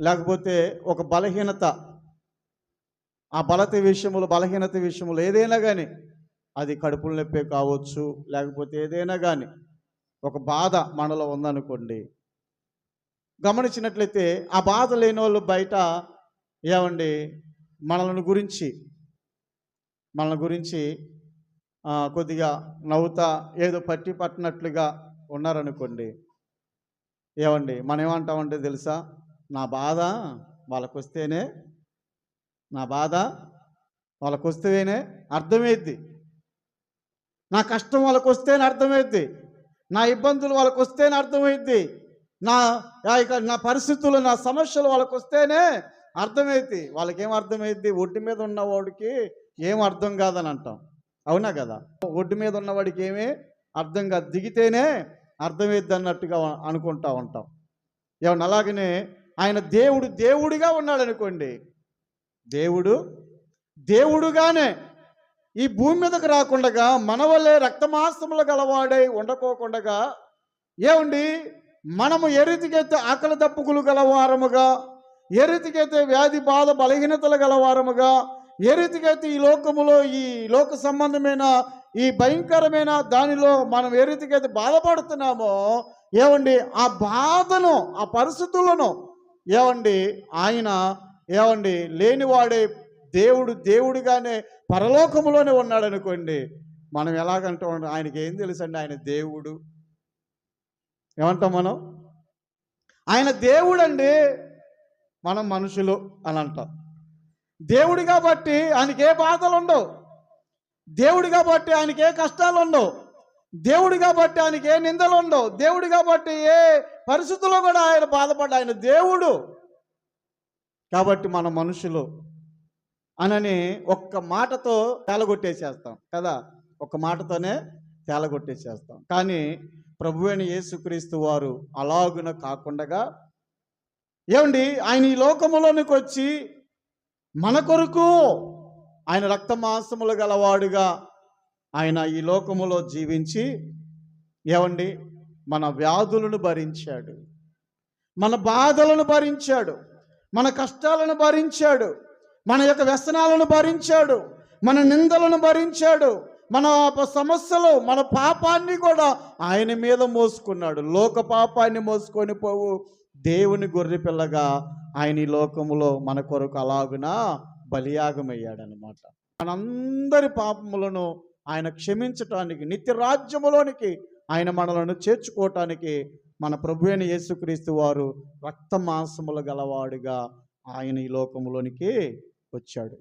లేకపోతే ఒక బలహీనత, ఆ బలహీనత విషయములు ఏదైనా కానీ, అది కడుపుల నొప్పి కావచ్చు, లేకపోతే ఏదైనా కానీ ఒక బాధ మనలో ఉందనుకోండి, గమనించినట్లయితే ఆ బాధ లేని వాళ్ళు బయట ఏమండి మనల్ని గురించి కొద్దిగా నవ్వుతా ఏదో పట్టినట్లుగా ఉన్నారనుకోండి, ఏమండి మనం ఏమంటామంటే తెలుసా, నా బాధ వాళ్ళకొస్తేనే నా బాధ వాళ్ళకొస్తేనే అర్థమైద్ది, నా కష్టం వాళ్ళకొస్తేనే అర్థమైద్ది, నా ఇబ్బందులు వాళ్ళకొస్తేనే అర్థమైద్ది, నా పరిస్థితులు నా సమస్యలు వాళ్ళకొస్తేనే అర్థమైద్ది. వాళ్ళకేం అర్థమైద్ది? ఒడ్డు మీద ఉన్నవాడికి ఏం అర్థం కాదని అంటాం, అవునా కదా? ఒడ్డు మీద ఉన్నవాడికి ఏమీ అర్థం కాదు, దిగితేనే అర్థమైద్ది అన్నట్టుగా అనుకుంటా ఉంటాం. ఏమన్నా అలాగనే ఆయన దేవుడిగా ఉన్నాడు అనుకోండి, దేవుడుగానే ఈ భూమి మీదకు రాకుండగా మన వల్లే రక్తమాంసములు గలవాడై ఉండకోకుండగా, ఏమండి మనము ఏ రీతికైతే ఆకలి దప్పుకులు గలవారముగా, ఏ రీతికైతే వ్యాధి బాధ బలహీనతలు గలవారముగా, ఏ రీతికైతే ఈ లోకములో ఈ లోక సంబంధమైన ఈ భయంకరమైన దానిలో మనం ఏ రీతికైతే బాధపడుతున్నామో, ఏమండి ఆ బాధను ఆ పరిస్థితులను ఆయన లేనివాడే దేవుడిగానే పరలోకములోనే ఉన్నాడు అనుకోండి, మనం ఎలాగంటాం? ఆయనకి ఏం తెలుసండి, ఆయన దేవుడు ఏమంటాం మనం? ఆయన దేవుడు అండి, మనం మనుషులు అని అంటాం. దేవుడు కాబట్టి ఆయనకి ఏ బాధలు ఉండవు, దేవుడు కాబట్టి ఆయనకి ఏ కష్టాలు ఉండవు, దేవుడు కాబట్టి ఆయనకి ఏ నిందలు ఉండవు, దేవుడు కాబట్టి ఏ పరిస్థితుల్లో కూడా ఆయన బాధపడ్డ ఆయన దేవుడు కాబట్టి మన మనుషులు అనని ఒక్క మాటతో తేలగొట్టేసేస్తాం కదా, ఒక్క మాటతోనే తేలగొట్టేసేస్తాం. కానీ ప్రభువైన యేసుక్రీస్తు వారు అలాగున కాకుండా, ఏమండి ఆయన ఈ లోకములోనికి వచ్చి మన కొరకు ఆయన రక్తమాంసములు గలవాడుగా ఆయన ఈ లోకములో జీవించి, ఏమండి మన వ్యాధులను భరించాడు, మన బాధలను భరించాడు, మన కష్టాలను భరించాడు, మన యొక్క వ్యసనాలను భరించాడు, మన నిందలను భరించాడు, మన సమస్యలు మన పాపాన్ని కూడా ఆయన మీద మోసుకున్నాడు. లోక పాపాన్ని మోసుకొని పోవు దేవుని గొర్రె పిల్లగా ఆయన ఈ లోకములో మన కొరకు అలాగునా బలియాగమయ్యాడనమాట. మనందరి పాపములను ఆయన క్షమించటానికి, నిత్య రాజ్యములోనికి ఆయన మనలను చేర్చుకోవటానికి మన ప్రభువైన యేసుక్రీస్తు వారు రక్త మాంసములు గలవాడుగా ఆయన ఈ లోకములోనికి వచ్చాడు.